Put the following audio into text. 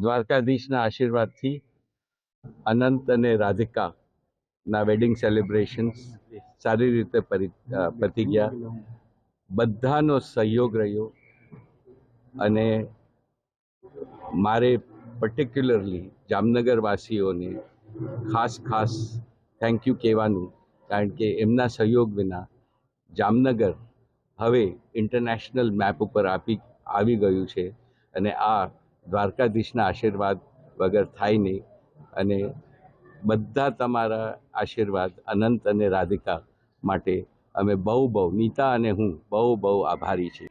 દ્વારકાધીશના આશીર્વાદથી અનંત અને રાધિકાના wedding celebrations સારી રીતે પતી ગયા. બધાનો સહયોગ રહ્યો અને મારે પર્ટિક્યુલરલી જામનગરવાસીઓને ખાસ થેન્ક યુ કહેવાનું, કારણ કે એમના સહયોગ વિના જામનગર હવે ઇન્ટરનેશનલ મેપ ઉપર આવી ગયું છે અને આ દ્વારકાધીશના આશીર્વાદ વગર થાય નહીં. અને બધા તમારા આશીર્વાદ અનંત અને રાધિકા માટે અમે બહુ નીતા અને હું બહુ આભારી છીએ.